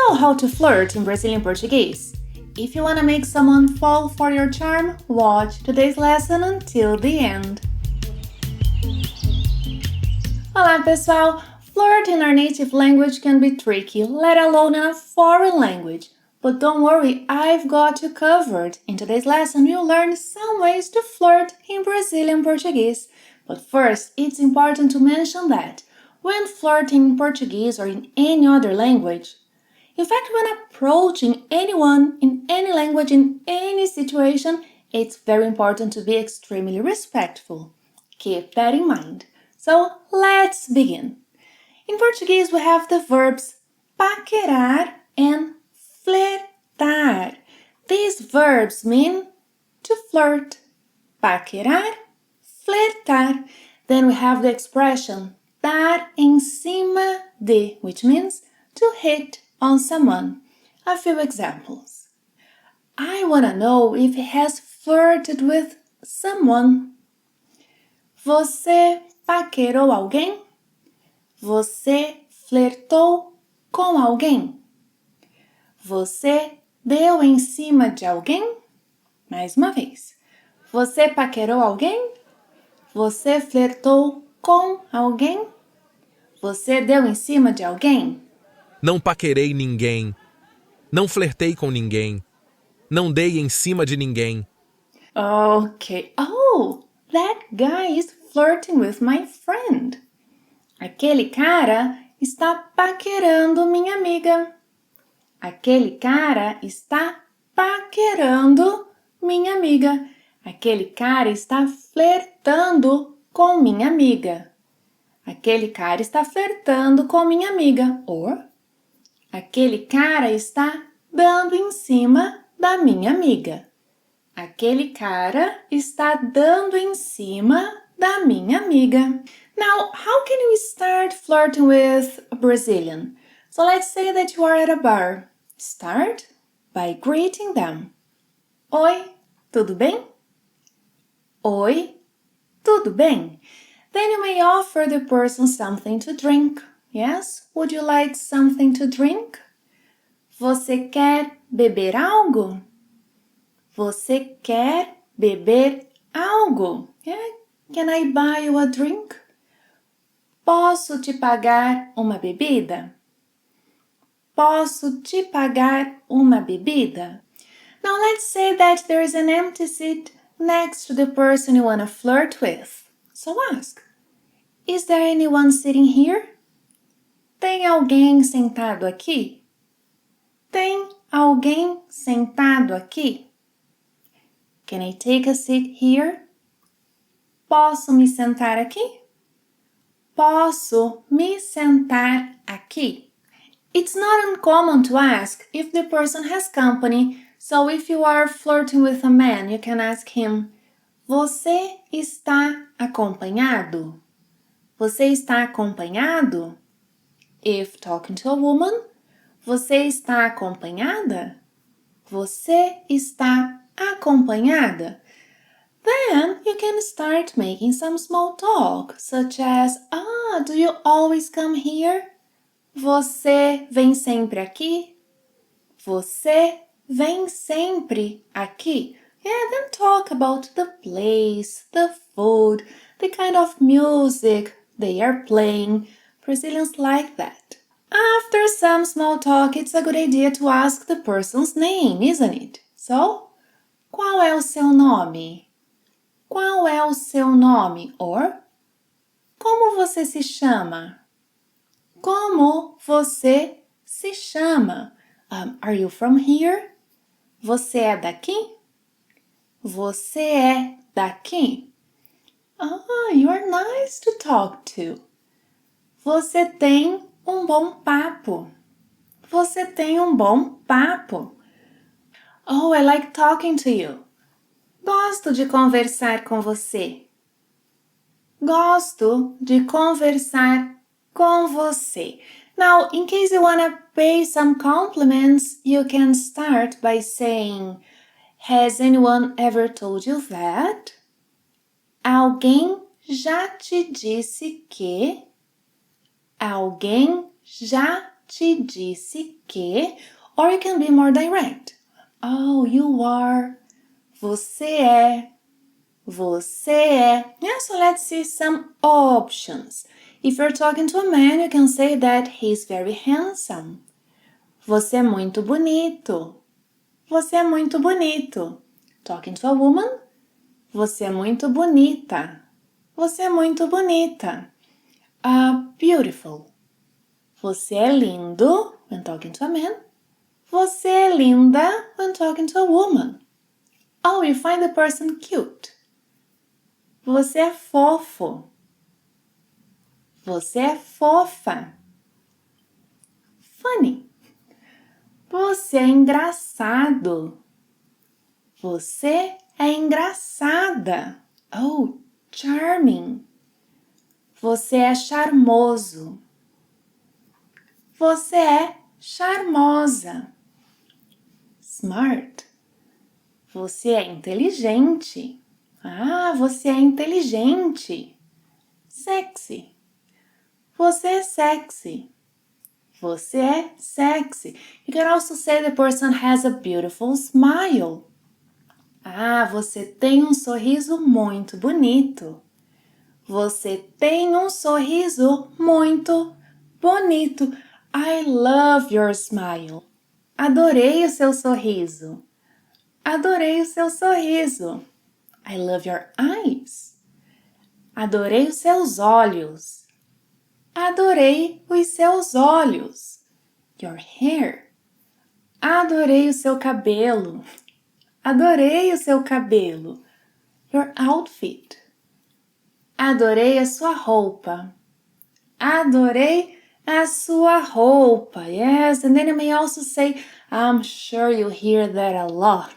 know how to flirt in Brazilian Portuguese? If you want to make someone fall for your charm, watch today's lesson until the end. Olá, pessoal! Flirt in our native language can be tricky, let alone in a foreign language. But don't worry, I've got you covered. In today's lesson, you'll learn some ways to flirt in Brazilian Portuguese. But first, it's important to mention that when flirting in Portuguese or in any other language, in fact, when approaching anyone in any language in any situation, it's very important to be extremely respectful. Keep that in mind. So, let's begin. In Portuguese, we have the verbs paquerar and flertar. These verbs mean to flirt. Paquerar, flertar. Then we have the expression dar em cima de, which means to hit on someone. A few examples. I want to know if he has flirted with someone. Você paquerou alguém? Você flertou com alguém? Você deu em cima de alguém? Mais uma vez. Você paquerou alguém? Você flertou com alguém? Você deu em cima de alguém? Não paquerei ninguém. Não flertei com ninguém. Não dei em cima de ninguém. Okay. Oh, that guy is flirting with my friend. Aquele cara está paquerando minha amiga. Aquele cara está paquerando minha amiga. Aquele cara está flertando com minha amiga. Aquele cara está flertando com minha amiga. Or, aquele cara está dando em cima da minha amiga. Aquele cara está dando em cima da minha amiga. Now, how can we start flirting with a Brazilian? So let's say that you are at a bar. Start by greeting them. Oi, tudo bem? Oi, tudo bem? Then you may offer the person something to drink. Yes? Would you like something to drink? Você quer beber algo? Você quer beber algo? Yeah? Can I buy you a drink? Posso te pagar uma bebida? Posso te pagar uma bebida? Now let's say that there is an empty seat next to the person you want to flirt with. So ask, is there anyone sitting here? Tem alguém sentado aqui? Tem alguém sentado aqui? Can I take a seat here? Posso me sentar aqui? Posso me sentar aqui? It's not uncommon to ask if the person has company, so if you are flirting with a man, you can ask him, você está acompanhado? Você está acompanhado? If talking to a woman, você está acompanhada? Você está acompanhada? Then you can start making some small talk, such as, do you always come here? Você vem sempre aqui? Você vem sempre aqui? Yeah, then talk about the place, the food, the kind of music they are playing. Brazilians like that. After some small talk, it's a good idea to ask the person's name, isn't it? So, qual é o seu nome? Qual é o seu nome? Or, como você se chama? Como você se chama? Are you from here? Você é daqui? Você é daqui? You're nice to talk to. Você tem um bom papo. Você tem um bom papo. Oh, I like talking to you. Gosto de conversar com você. Gosto de conversar com você. Now, in case you want to pay some compliments, you can start by saying, has anyone ever told you that? Alguém já te disse que? Alguém já te disse que, or you can be more direct. Oh, you are. Você é. Você é. Yeah, so let's see some options. If you're talking to a man, you can say that he's very handsome. Você é muito bonito. Você é muito bonito. Talking to a woman, você é muito bonita. Você é muito bonita. Beautiful. Você é lindo when talking to a man. Você é linda when talking to a woman. Oh, you find the person cute. Você é fofo. Você é fofa. Funny. Você é engraçado. Você é engraçada. Oh, charming. Você é charmoso. Você é charmosa. Smart. Você é inteligente. Você é inteligente. Sexy. Você é sexy. Você é sexy. You can also say the person has a beautiful smile. Você tem um sorriso muito bonito. Você tem um sorriso muito bonito. I love your smile. Adorei o seu sorriso. Adorei o seu sorriso. I love your eyes. Adorei os seus olhos. Adorei os seus olhos. Your hair. Adorei o seu cabelo. Adorei o seu cabelo. Your outfit. Adorei a sua roupa. Adorei a sua roupa. Yes, and then you may also say, I'm sure you hear that a lot.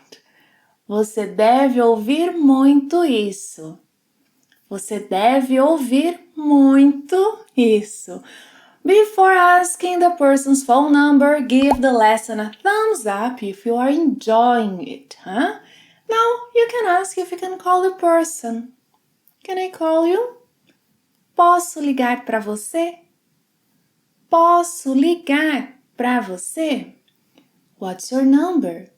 Você deve ouvir muito isso. Você deve ouvir muito isso. Before asking the person's phone number, give the lesson a thumbs up if you are enjoying it. Now you can ask if you can call the person. Can I call you? Posso ligar para você? Posso ligar para você? What's your number?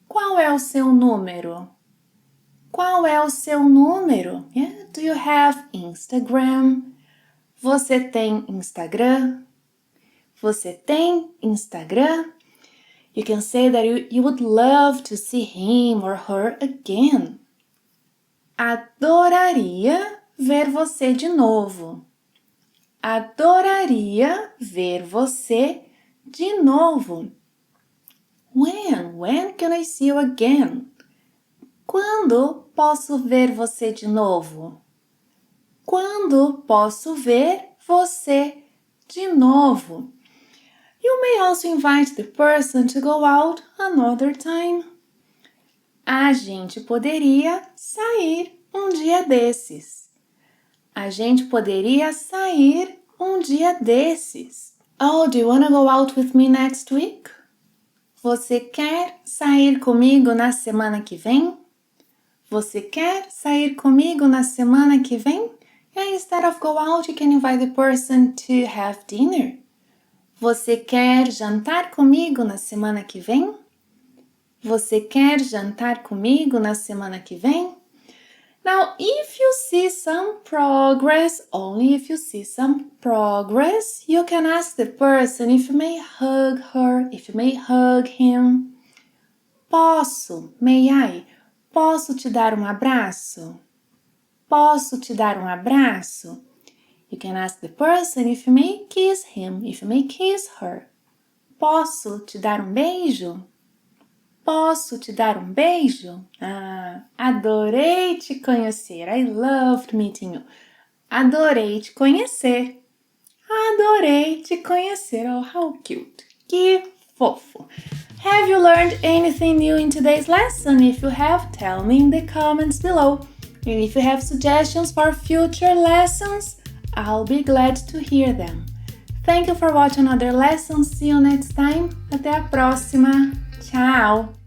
Qual é o seu número? Qual é o seu número? Yeah. Do you have Instagram? Você tem Instagram? Você tem Instagram? You can say that you would love to see him or her again. Adoraria ver você de novo. Adoraria ver você de novo. When can I see you again? Quando posso ver você de novo? Quando posso ver você de novo? You may also invite the person to go out another time. A gente poderia sair um dia desses. A gente poderia sair um dia desses. Oh, do you want to go out with me next week? Você quer sair comigo na semana que vem? Você quer sair comigo na semana que vem? Yeah, instead of go out, you can invite the person to have dinner. Você quer jantar comigo na semana que vem? Você quer jantar comigo na semana que vem? Now, if you see some progress, only if you see some progress, you can ask the person if you may hug her, if you may hug him. Posso, may I? Posso te dar um abraço? Posso te dar um abraço? You can ask the person if you may kiss him, if you may kiss her. Posso te dar um beijo? Posso te dar um beijo? Adorei te conhecer. I loved meeting you. Adorei te conhecer. Adorei te conhecer. Oh, how cute. Que fofo. Have you learned anything new in today's lesson? If you have, tell me in the comments below. And if you have suggestions for future lessons, I'll be glad to hear them. Thank you for watching another lesson. See you next time. Até a próxima. Tchau!